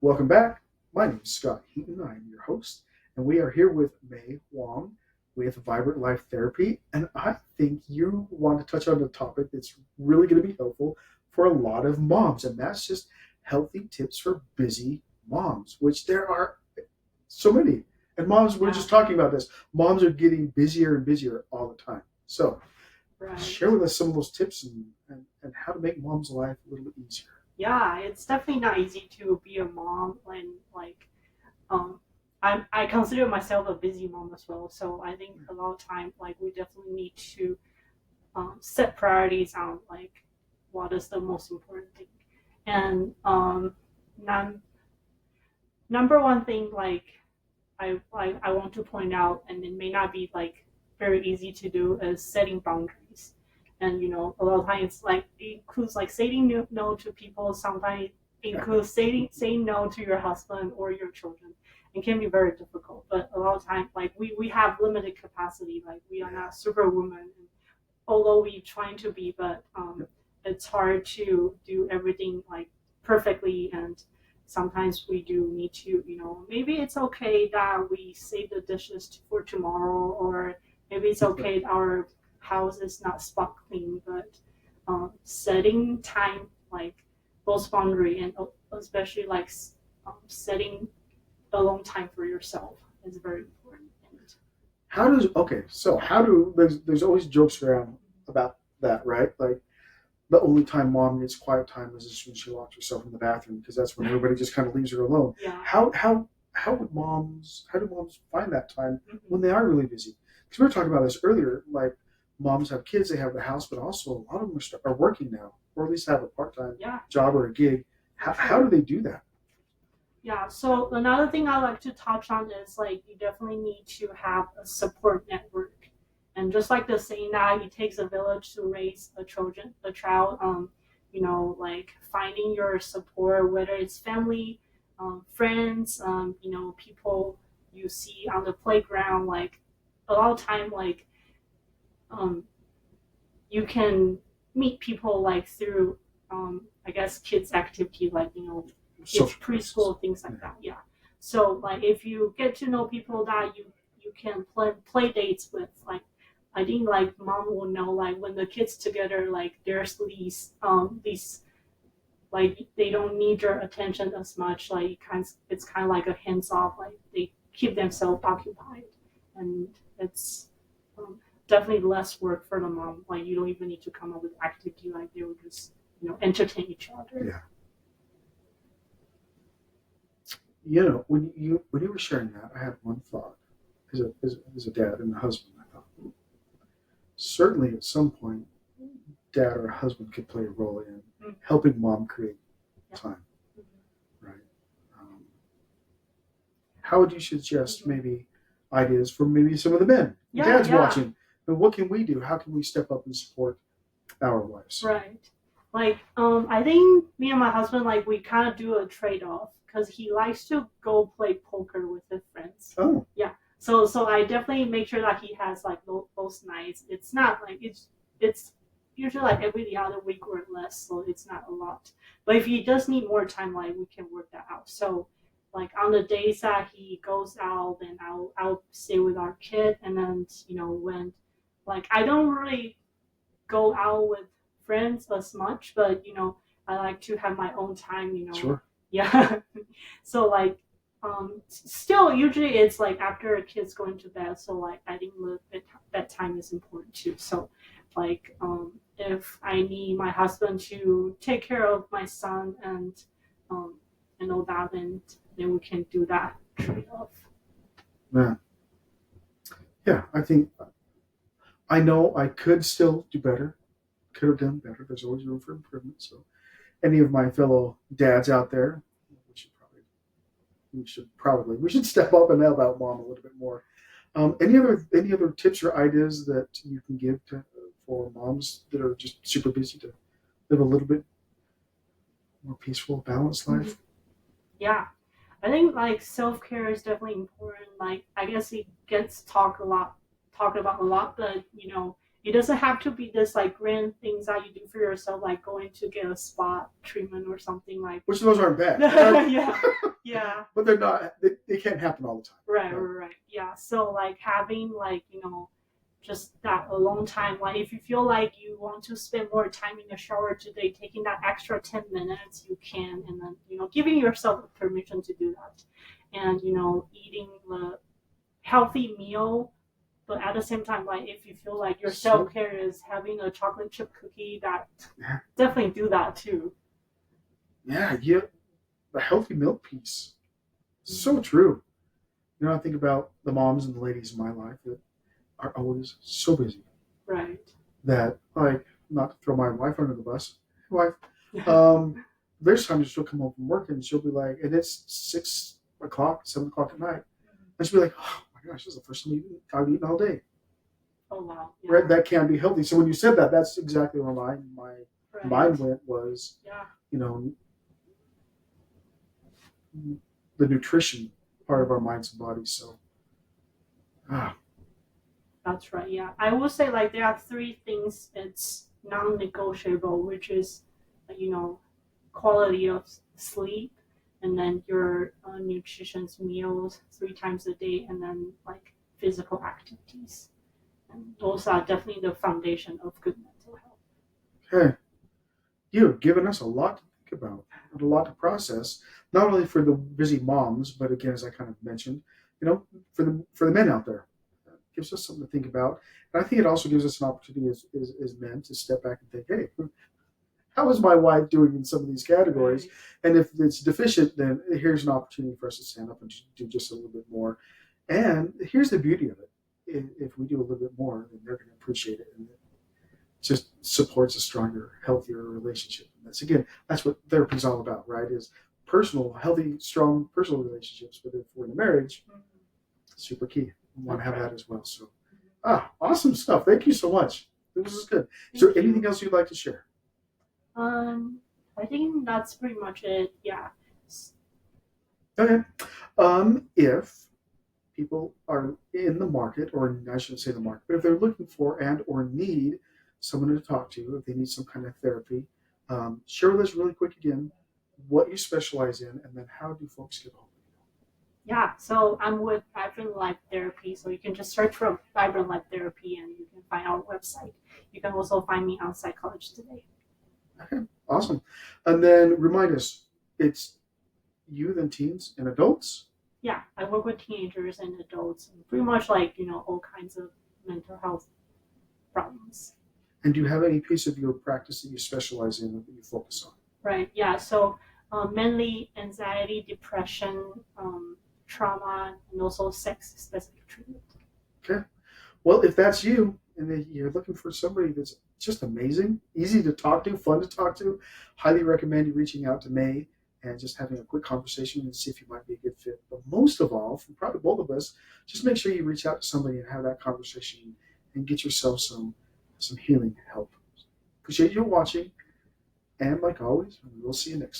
Welcome back. My name is Scott Heaton. I am your host, and we are here with Mei Huang with Vibrant Life Therapy. And I think you want to touch on a topic that's really going to be helpful for a lot of moms, and that's just healthy tips for busy moms, which there are so many. And moms, we're Yeah, just talking about this. Moms are getting busier and busier all the time. So right. share with us some of those tips and how to make mom's life a little bit easier. Yeah, it's definitely not easy to be a mom when um I consider myself a busy mom as well. So I think a lot of time we definitely need to set priorities on what is the most important thing. And num- number one thing I want to point out, and it may not be very easy to do, is setting boundaries. And a lot of times it includes saying no to people. Sometimes it includes saying no to your husband or your children. It can be very difficult, but a lot of times we have limited capacity. Like we are not superwoman, although we trying to be, but it's hard to do everything perfectly. And sometimes we do need to, maybe it's okay that we save the dishes for tomorrow, or maybe it's okay our house is not spot clean, but setting time, those boundary, and especially setting a long time for yourself is very important. And How do there's always jokes around about that, right? Like the only time mom gets quiet time is just when she locks herself in the bathroom because that's when everybody just kind of leaves her alone. yeah. How do moms find that time Mm-hmm. when they are really busy? Because we were talking about this earlier. Like moms have kids, they have the house, but also a lot of them are working now, or at least have a part time Yeah, job or a gig. How do they do that? yeah. So another thing I like to touch on is you definitely need to have a support network. And just like the saying that it takes a village to raise a child, finding your support, whether it's family, friends, people you see on the playground, a lot of time, um, you can meet people through, I guess, kids activity, kids Social classes. preschool, things like that. Yeah. So if you get to know people that you can play dates with, I think mom will know when the kids together, there's these they don't need your attention as much. It's kind of like a hands off. They keep themselves occupied, and it's um, definitely less work for the mom. You don't even need to come up with activity. They will just entertain each other. Yeah. When you were sharing that, I had one thought as a dad and a husband. I thought certainly at some point, dad or a husband could play a role in Mm. helping mom create Yeah. time, Mm-hmm. right? Um, how would you suggest maybe ideas for maybe some of the men? Yeah, Dad's yeah. watching, but what can we do? How can we step up and support our wives? Right. I think me and my husband, we kind of do a trade off because he likes to go play poker with his friends. Oh, Yeah. So I definitely make sure that he has those nights. It's not it's usually every other week or less, so it's not a lot. But if he does need more time, we can work that out. So on the days that he goes out, then I'll stay with our kid, and then when I don't really go out with friends as much, but I like to have my own time. sure. Yeah. So still usually it's after kids going to bed. So I think that time is important too. So if I need my husband to take care of my son um and all that, then we can do that trade off. Yeah, yeah. I know I could still do better. Could have done better. There's always room for improvement. So, any of my fellow dads out there, we should probably we should step up and help out mom a little bit more. Any other tips or ideas that you can give for moms that are just super busy to live a little bit more peaceful, balanced life? Yeah, I think self care is definitely important. I guess it gets talked about a lot, but it doesn't have to be this like grand things that you do for yourself, like going to get a spa treatment or something like. Which those aren't bad. Yeah, yeah. But they're not. They can't happen all the time. Right. Yeah. So like having like just that alone time. Like if you feel like you want to spend more time in the shower today, taking that extra 10 minutes, you can, and then giving yourself permission to do that, and eating the healthy meal. But at the same time, like if you feel like your self care is having a chocolate chip cookie, that definitely do that too. Yeah, the healthy milk piece. So true. I think about the moms and the ladies in my life that are always so busy. Right. That, like, not to throw my wife under the bus. Wife. There's times she'll come home from work and she'll be like, and it's 6 o'clock, 7 o'clock at night, and she'll be like, "Oh my gosh, this is the first time I've eaten all day." Oh wow. Yeah. Right? That can be healthy. So when you said that, that's exactly where my mind went. Was the nutrition part of our minds and bodies. So, that's right. Yeah, I will say like there are three things it's non-negotiable, which is quality of sleep, and then your nutritious meals 3 times a day, and then like physical activities. And those are definitely the foundation of good mental health. Okay, you've given us a lot to think about, and a lot to process. Not only for the busy moms, but again, as I kind of mentioned, for the men out there, it gives us something to think about. And I think it also gives us an opportunity as men to step back and think, hey, how is my wife doing in some of these categories? Right. And if it's deficient, then here's an opportunity for us to stand up and do just a little bit more. And here's the beauty of it. If we do a little bit more, then they're going to appreciate it. And it just supports a stronger, healthier relationship. And that's what therapy is all about, right? Is personal, healthy, strong personal relationships. But if we're in a marriage, super key. We want to have that as well. So, awesome stuff. Thank you so much. This is good. Is there anything else you'd like to share? I think that's pretty much it. Yeah. Okay. If people are in the market, or I shouldn't say the market, but if they're looking for and or need someone to talk to, if they need some kind of therapy, share with us really quick again what you specialize in, and then how do folks get hold of you? Yeah, so I'm with Vibrant Life Therapy, so you can just search for Vibrant Life Therapy and you can find our website. You can also find me on Psychology Today. Okay, awesome. And then remind us, it's youth and teens and adults? Yeah, I work with teenagers and adults, and pretty much like, all kinds of mental health problems. And do you have any piece of your practice that you specialize in, that you focus on? Right, yeah, so mainly anxiety, depression, trauma, and also sex-specific treatment. Okay. Well, if that's you, and you're looking for somebody that's just amazing, easy to talk to, fun to talk to, highly recommend you reaching out to Mei and just having a quick conversation and see if you might be a good fit. But most of all, from probably both of us, just make sure you reach out to somebody and have that conversation and get yourself some healing help. Appreciate you watching, and like always, we'll see you next time.